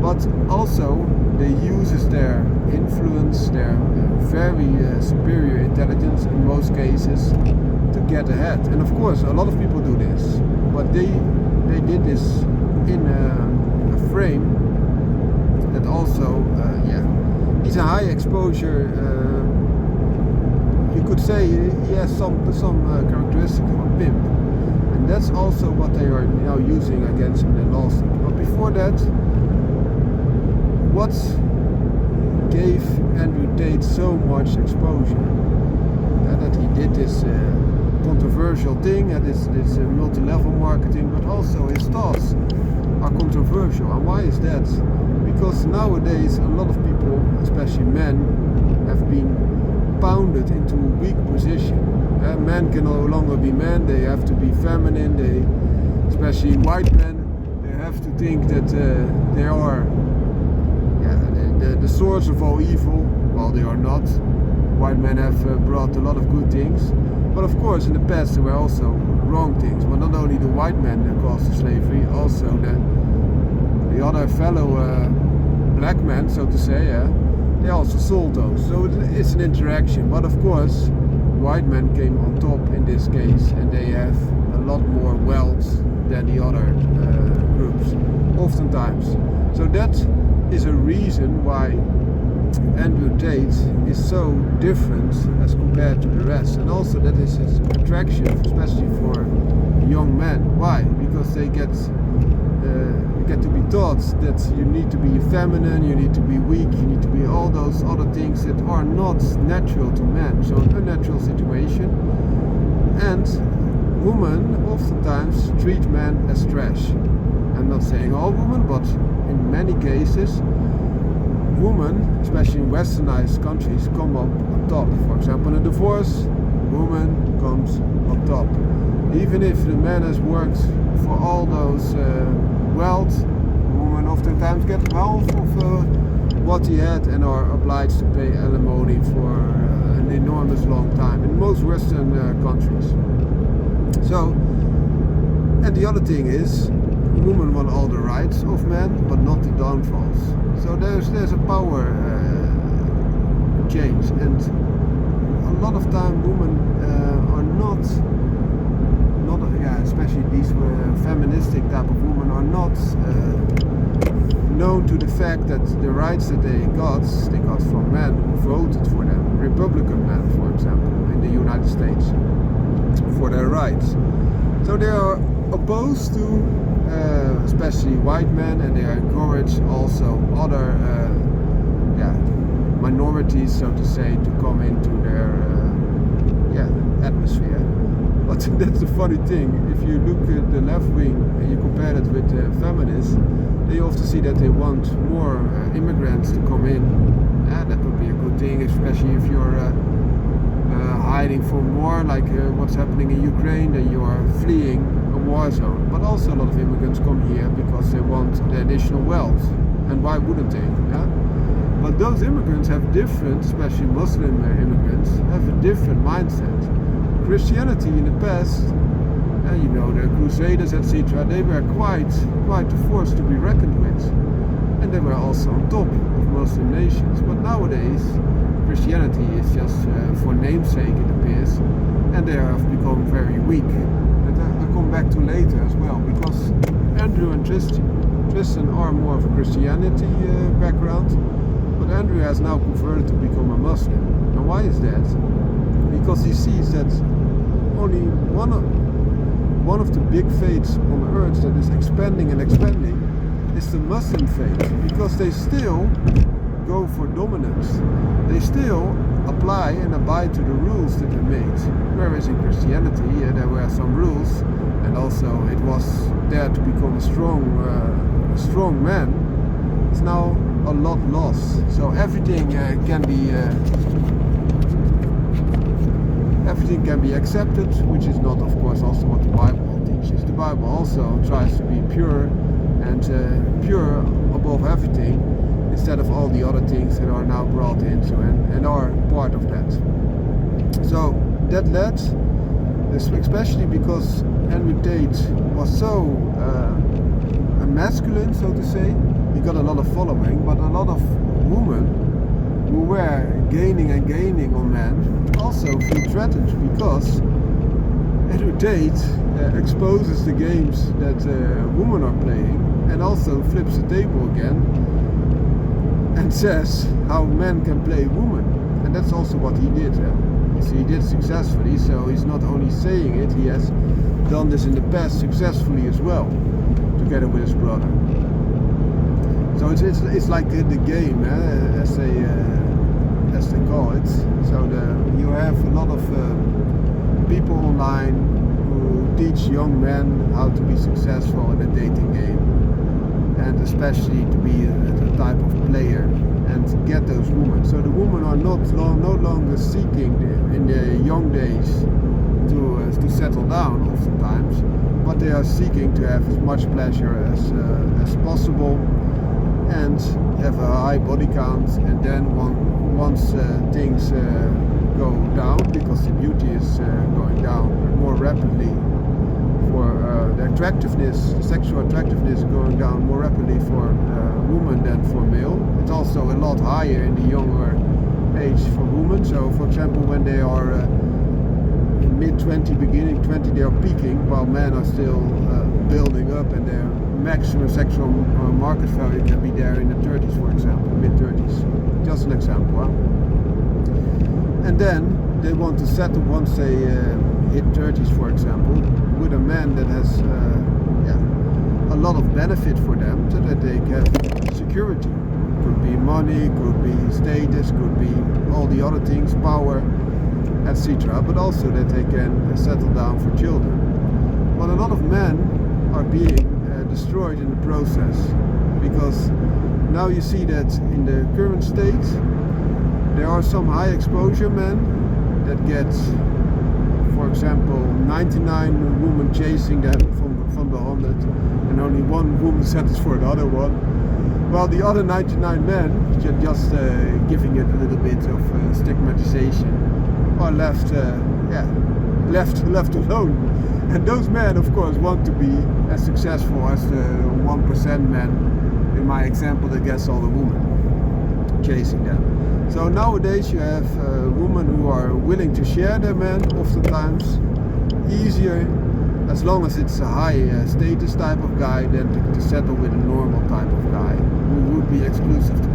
but also they uses their influence, their very superior intelligence in most cases to get ahead. And of course a lot of people do this, but they did this in a frame that also he's a high exposure, you could say he has some characteristics of a pimp, and that's also what they are now using against him in the lawsuit. But before that, what gave Andrew Tate so much exposure? That he did this controversial thing, and this multi-level marketing, but also his thoughts are controversial. And why is that? Because nowadays a lot of people, especially men, have been pounded into a weak position. Men can no longer be men, they have to be feminine, especially white men, they have to think that they are the source of all evil. Well, they are not. White men have brought a lot of good things, but of course in the past there were also wrong things. But not only the white men that caused the slavery, also the other fellow black men, so to say, they also sold those. So it's an interaction. But of course, white men came on top in this case, and they have a lot more wealth than the other groups, oftentimes. So that is a reason why Andrew Tate is so different as compared to the rest, and also that is his attraction, especially for young men. Why? Because they get to be taught that you need to be feminine, you need to be weak, you need to be all those other things that are not natural to men. So an unnatural situation, and women oftentimes treat men as trash. I'm not saying all women, but in many cases women, especially in westernized countries, come up on top. For example, in a divorce, woman comes on top. Even if the man has worked for all those wealth, women oftentimes get half of what he had and are obliged to pay alimony for an enormous long time in most western countries. So, and the other thing is, women want all the rights of men, but not the downfalls. So there's a power change, and a lot of time women are not especially these feministic type of women are not known to the fact that the rights that they got from men who voted for them, Republican men, for example, in the United States, for their rights. So they are opposed to especially white men, and they encourage also other minorities, so to say, to come into their atmosphere. But that's the funny thing. If you look at the left wing and you compare it with feminists, they often see that they want more immigrants to come in. That would be a good thing, especially if you're hiding from war, like what's happening in Ukraine, and you are fleeing a war zone. But also a lot of immigrants come here because they want the additional wealth. And why wouldn't they? But those immigrants have different, especially Muslim immigrants, have a different mindset. Christianity in the past, the Crusaders, etc., they were quite a force to be reckoned with, and they were also on top of Muslim nations. But nowadays, Christianity is just for namesake, it appears, and they have become very weak. That I'll come back to later as well, because Andrew and Tristan are more of a Christianity background, but Andrew has now converted to become a Muslim. And why is that? Because he sees that only one of the big faiths on earth that is expanding is the Muslim faith, because they still go for dominance. They still apply and abide to the rules that they made. Whereas in Christianity, there were some rules, and also it was there to become a strong man. It's now a lot lost. So everything can be accepted, which is not, of course, also what the Bible teaches. The Bible also tries to be pure and pure above everything, instead of all the other things that are now brought into and are part of that. So that led, especially because Andrew Tate was so masculine, so to say, he got a lot of following, but a lot of women who were gaining and gaining on men also feel threatened because Andrew Tate exposes the games that women are playing and also flips the table again and says how men can play women. And that's also what he did. He did successfully, so he's not only saying it, he has done this in the past successfully as well, together with his brother. So it's like the game, as they call it. So you have a lot of people online who teach young men how to be successful in a dating game, and especially to be a type of player and get those women. So the women are no longer seeking in their young days to settle down oftentimes, but they are seeking to have as much pleasure as possible and have a high body count, and then once things go down, because the beauty is going down more rapidly, for the attractiveness, the sexual attractiveness going down more rapidly for women than for male. It's also a lot higher in the younger age for women. So for example, when they are in mid-20, beginning 20, they are peaking, while men are still building up, and their maximum sexual market value can be there in the 30s, for example, mid-30s. Just an example. And then they want to settle once they hit 30s, for example, with a man that has a lot of benefit for them, so that they have security. Could be money, could be status, could be all the other things, power, etc. But also that they can settle down for children. But a lot of men are being destroyed in the process, because now you see that in the current state there are some high exposure men that get, for example, 99 women chasing them from the 100, and only one woman settles for the other one, while the other 99 men, just giving it a little bit of stigmatization, are left alone. And those men, of course, want to be as successful as the 1% men, in my example, that gets all the women chasing them. So nowadays you have women who are willing to share their men, oftentimes easier, as long as it's a high status type of guy, than to settle with a normal type of guy who would be exclusive to